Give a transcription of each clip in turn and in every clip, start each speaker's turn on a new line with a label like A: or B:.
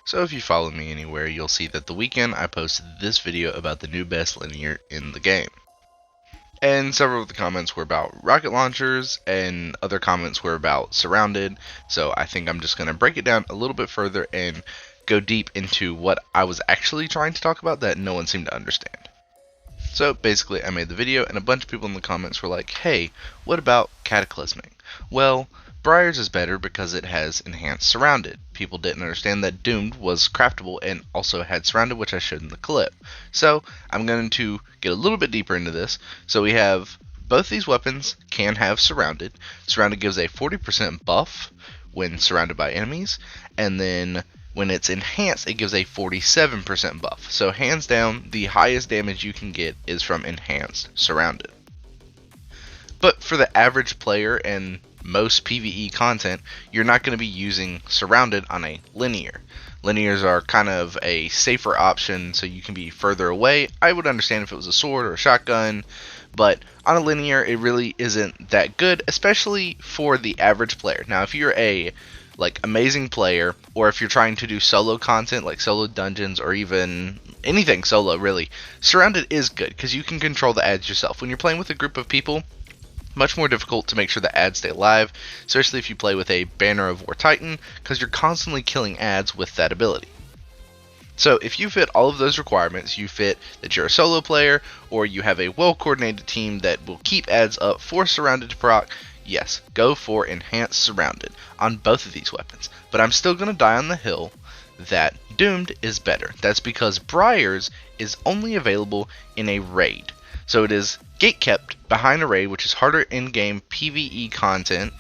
A: So if you follow me anywhere, you'll see that the weekend I posted this video about the new best linear in the game. And several of the comments were about rocket launchers, and other comments were about surrounded, so I think I'm just going to break it down a little bit further and go deep into what I was actually trying to talk about that no one seemed to understand. So basically I made the video and a bunch of people in the comments were like, hey, what about Cataclysmic? Well, Briar's is better because it has enhanced surrounded. People didn't understand that Doomed was craftable and also had surrounded, which I showed in the clip. So I'm going to get a little bit deeper into this. So we have both these weapons can have surrounded. Surrounded gives a 40% buff when surrounded by enemies, and then when it's enhanced, it gives a 47% buff. So hands down, the highest damage you can get is from enhanced surrounded. But for the average player and most PvE content, you're not going to be using surrounded on a linear. Linears are kind of a safer option, so you can be further away. I would understand if it was a sword or a shotgun, but on a linear, it really isn't that good, especially for the average player. Now, if you're a amazing player, or if you're trying to do solo content like solo dungeons or even anything solo really, surrounded is good because you can control the ads yourself. When you're playing with a group of people, much more difficult to make sure the ads stay alive, especially if you play with a Banner of War Titan, because you're constantly killing ads with that ability. So if you fit all of those requirements, you fit that you're a solo player, or you have a well-coordinated team that will keep ads up for surrounded to proc, yes, go for enhanced surrounded on both of these weapons. But I'm still going to die on the hill that Doomed is better. That's because Briar's is only available in a raid. So it is gatekept behind a raid, which is harder in-game PvE content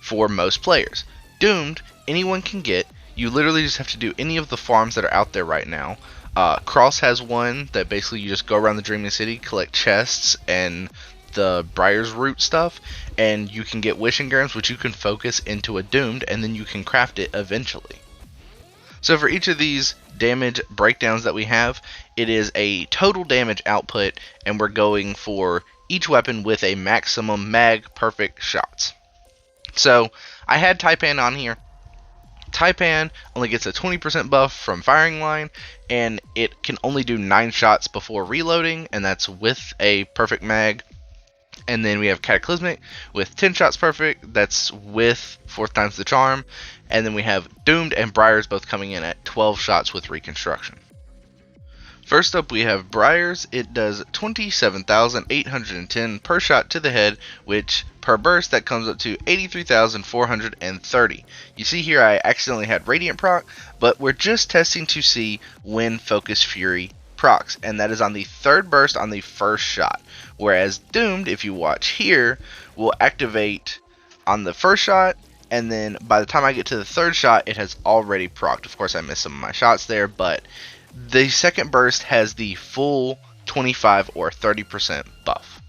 A: for most players. Doomed, anyone can get. You literally just have to do any of the farms that are out there right now. Cross has one that basically you just go around the Dreaming City, collect chests and the Briar's root stuff, and you can get wish engrams, which you can focus into a Doomed, and then you can craft it eventually. So for each of these damage breakdowns that we have, it is a total damage output, and we're going for each weapon with a maximum mag perfect shots. So I had taipan on here. Taipan only gets a 20% buff from firing line, and it can only do 9 shots before reloading, and that's with a perfect mag. And then we have Cataclysmic with 10 shots perfect, that's with 4th times the charm. And then we have Doomed and Briar's both coming in at 12 shots with reconstruction. First up, we have Briar's. It does 27,810 per shot to the head, which per burst that comes up to 83,430. You see here I accidentally had Radiant proc, but we're just testing to see when Focus Fury procs, and that is on the 3rd burst on the 1st shot. Whereas Doomed, if you watch here, will activate on the 1st shot, and then by the time I get to the 3rd shot, it has already procced. Of course, I missed some of my shots there, but the 2nd burst has the full 25 or 30% buff.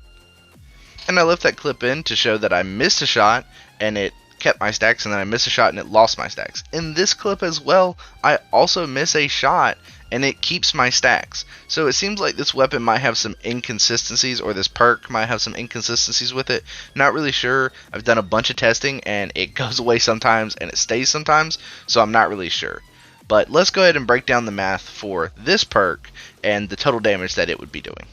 A: And I left that clip in to show that I missed a shot and it kept my stacks, and then I missed a shot and it lost my stacks. In this clip as well, I also miss a shot and it keeps my stacks. So it seems like this weapon might have some inconsistencies, or this perk might have some inconsistencies with it. Not really sure. I've done a bunch of testing and it goes away sometimes and it stays sometimes, so I'm not really sure. But let's go ahead and break down the math for this perk and the total damage that it would be doing.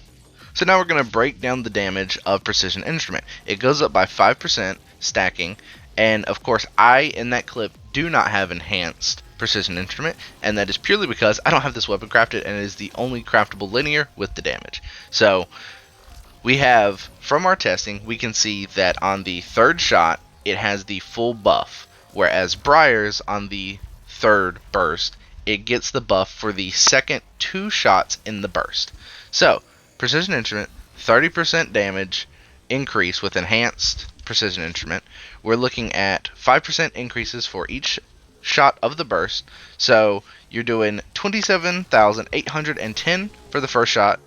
A: So now we're going to break down the damage of Precision Instrument. It goes up by 5% stacking, and of course I, in that clip, do not have enhanced Precision Instrument, and that is purely because I don't have this weapon crafted, and it is the only craftable linear with the damage. So we have, from our testing, we can see that on the 3rd shot it has the full buff, whereas Briar's on the 3rd burst, it gets the buff for the second 2 shots in the burst. So Precision Instrument, 30% damage increase with enhanced Precision Instrument. We're looking at 5% increases for each shot of the burst. So you're doing 27,810 for the 1st shot,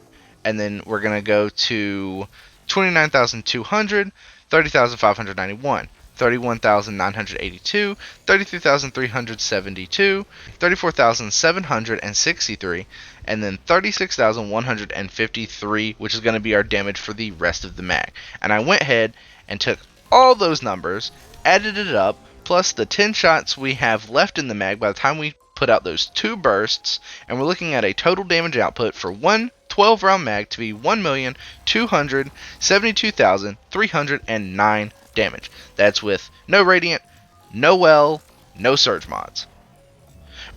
A: and then we're going to go to 29,200, 30,591. 31,982, 33,372, 34,763, and then 36,153, which is going to be our damage for the rest of the mag. And I went ahead and took all those numbers, added it up, plus the 10 shots we have left in the mag by the time we put out those 2 bursts, and we're looking at a total damage output for one 12-round mag to be 1,272,309 damage. That's with no radiant, no well, no surge mods.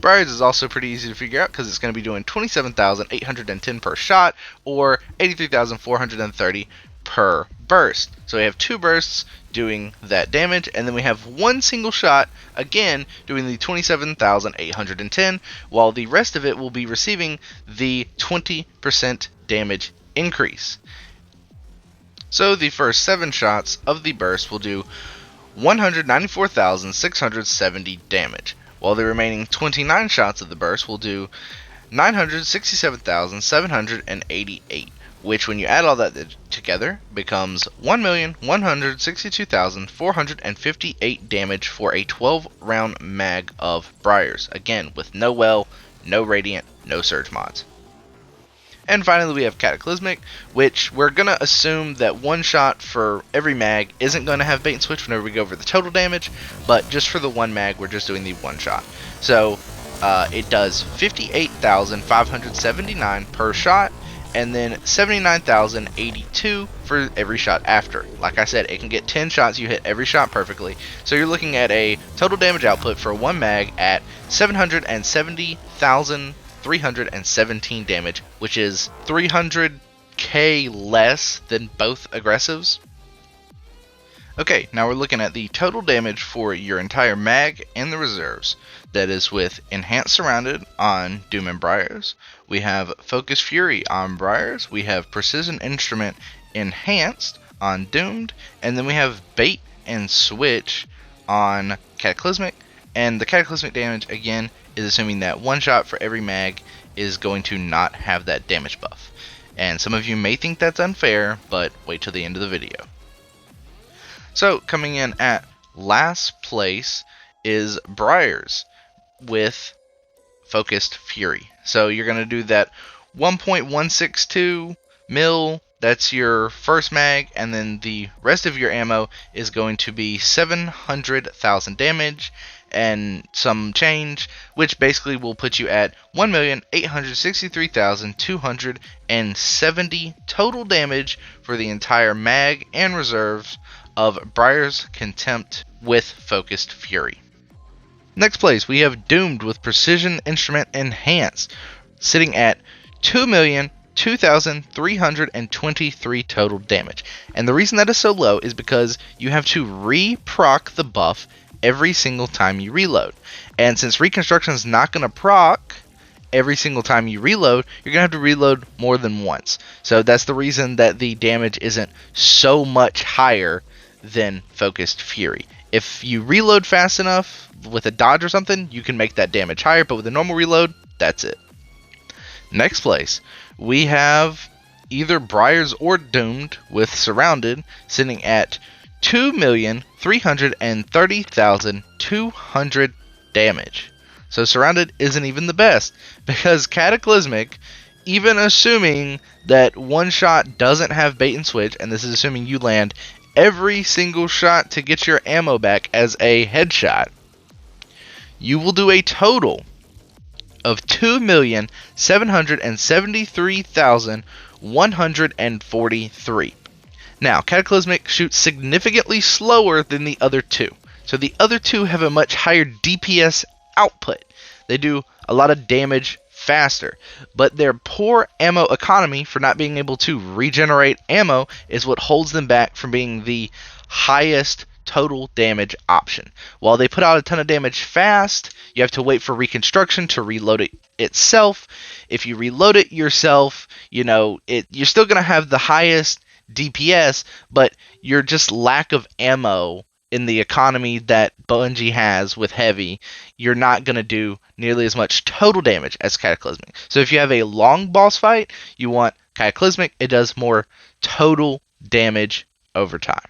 A: Briar's is also pretty easy to figure out because it's going to be doing 27,810 per shot or 83,430 per burst. So we have 2 bursts doing that damage, and then we have 1 single shot again doing the 27,810, while the rest of it will be receiving the 20% damage increase. So the first 7 shots of the burst will do 194,670 damage, while the remaining 29 shots of the burst will do 967,788, which when you add all that together becomes 1,162,458 damage for a 12-round mag of Briars, again with no well, no radiant, no surge mods. And finally we have Cataclysmic, which we're going to assume that 1 shot for every mag isn't going to have bait and switch whenever we go over the total damage, but just for the 1 mag we're just doing the 1 shot. So it does 58,579 per shot, and then 79,082 for every shot after. Like I said, it can get 10 shots, you hit every shot perfectly. So you're looking at a total damage output for 1 mag at 770,317 damage, which is 300k less than both aggressives. Okay, now we're looking at the total damage for your entire mag and the reserves. That is with Enhanced Surrounded on Doom and Briars. We have Focus Fury on Briars. We have Precision Instrument Enhanced on Doomed. And then we have Bait and Switch on Cataclysmic. And the Cataclysmic damage, again, is assuming that 1 shot for every mag is going to not have that damage buff. And some of you may think that's unfair, but wait till the end of the video. So coming in at last place is Briars with Focused Fury. So you're going to do that 1.162 mil, that's your first mag, and then the rest of your ammo is going to be 700,000 damage and some change, which basically will put you at 1,863,270 total damage for the entire mag and reserves of Briar's Contempt with Focused Fury. Next place, we have Doomed with Precision Instrument Enhanced, sitting at 2,002,323 total damage. And the reason that is so low is because you have to re-proc the buff every single time you reload. And since Reconstruction is not going to proc every single time you reload, you're going to have to reload more than once. So that's the reason that the damage isn't so much higher than Focused Fury. If you reload fast enough with a dodge or something, you can make that damage higher, but with a normal reload, that's it. Next place, we have either Briars or Doomed with Surrounded, sitting at 2,330,200 damage. So Surrounded isn't even the best, because Cataclysmic, even assuming that 1 shot doesn't have bait and switch, and this is assuming you land every single shot to get your ammo back as a headshot, you will do a total of 2,773,143. Now, Cataclysmic shoots significantly slower than the other 2. So the other 2 have a much higher DPS output. They do a lot of damage faster, but their poor ammo economy for not being able to regenerate ammo is what holds them back from being the highest total damage option. While they put out a ton of damage fast, you have to wait for Reconstruction to reload it itself. If you reload it yourself, you're still going to have the highest DPS, but your just lack of ammo in the economy that Bungie has with heavy, you're not going to do nearly as much total damage as Cataclysmic. So if you have a long boss fight, you want Cataclysmic. It does more total damage over time.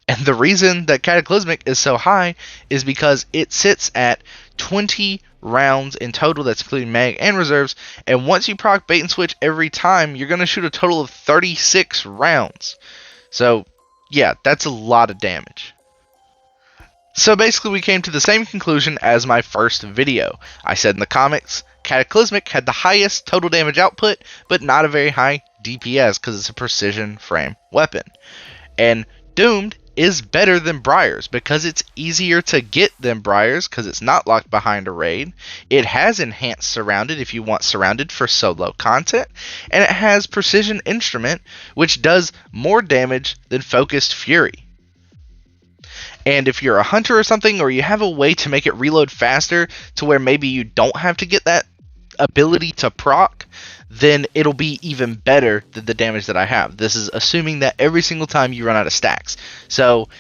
A: And the reason that Cataclysmic is so high is because it sits at 20 rounds in total, that's including mag and reserves, and once you proc bait and switch every time, you're going to shoot a total of 36 rounds. So yeah, that's a lot of damage. So basically we came to the same conclusion as my first video. I said in the comics, Cataclysmic had the highest total damage output, but not a very high DPS because it's a precision frame weapon. And Doomed is better than Briar's because it's easier to get than Briar's because it's not locked behind a raid. It has enhanced Surrounded if you want Surrounded for solo content, and it has Precision Instrument, which does more damage than Focused Fury. And if you're a hunter or something, or you have a way to make it reload faster to where maybe you don't have to get that ability to proc, then it'll be even better than the damage that I have. This is assuming that every single time you run out of stacks. So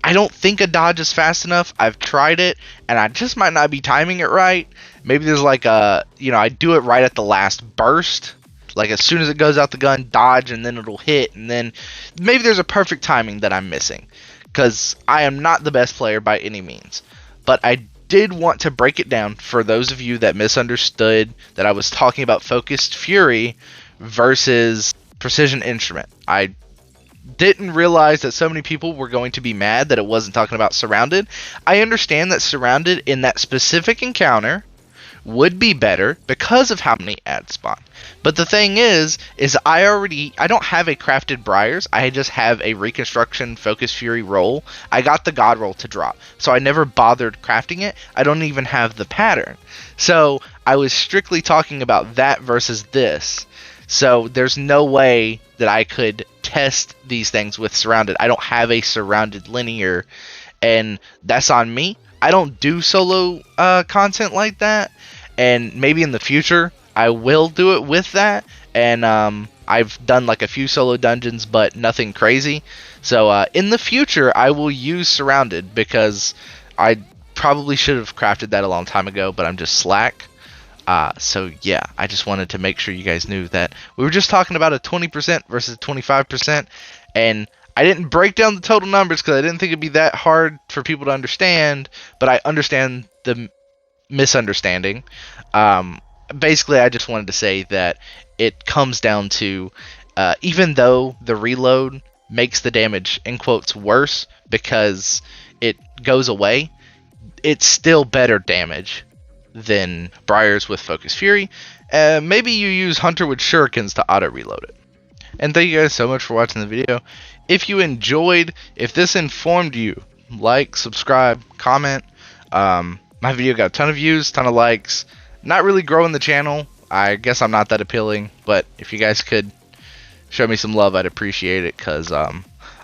A: I don't think a dodge is fast enough. I've tried it, and I just might not be timing it right. Maybe there's like a, I do it right at the last burst. Like as soon as it goes out the gun, dodge, and then it'll hit, and then maybe there's a perfect timing that I'm missing. Because I am not the best player by any means. But I did want to break it down for those of you that misunderstood that I was talking about Focused Fury versus Precision Instrument. I didn't realize that so many people were going to be mad that it wasn't talking about Surrounded. I understand that Surrounded in that specific encounter would be better because of how many ads spawn. But the thing is I don't have a crafted Briars. I just have a Reconstruction Focus Fury roll. I got the God roll to drop, so I never bothered crafting it. I don't even have the pattern. So I was strictly talking about that versus this. So there's no way that I could test these things with Surrounded. I don't have a Surrounded linear, and that's on me. I don't do solo content like that, and maybe in the future I will do it with that. And I've done like a few solo dungeons, but nothing crazy. So in the future I will use Surrounded because I probably should have crafted that a long time ago, but I'm just slack. So yeah, I just wanted to make sure you guys knew that we were just talking about a 20% versus 25%, and I didn't break down the total numbers because I didn't think it'd be that hard for people to understand, but I understand the misunderstanding. Basically, I just wanted to say that it comes down to, even though the reload makes the damage, in quotes, worse because it goes away, it's still better damage than Briars with Focus Fury. Maybe you use Hunter with Shurikens to auto-reload it. And thank you guys so much for watching the video. If you enjoyed, if this informed you, like, subscribe, comment. My video got a ton of views, ton of likes. Not really growing the channel. I guess I'm not that appealing, but if you guys could show me some love, I'd appreciate it, because I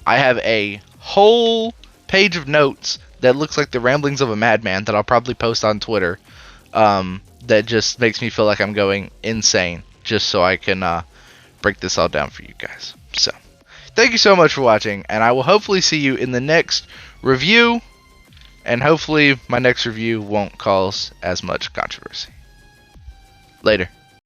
A: have a whole page of notes that looks like the ramblings of a madman that I'll probably post on Twitter, that just makes me feel like I'm going insane, just so I can break this all down for you guys. So thank you so much for watching, and I will hopefully see you in the next review, and hopefully my next review won't cause as much controversy. Later.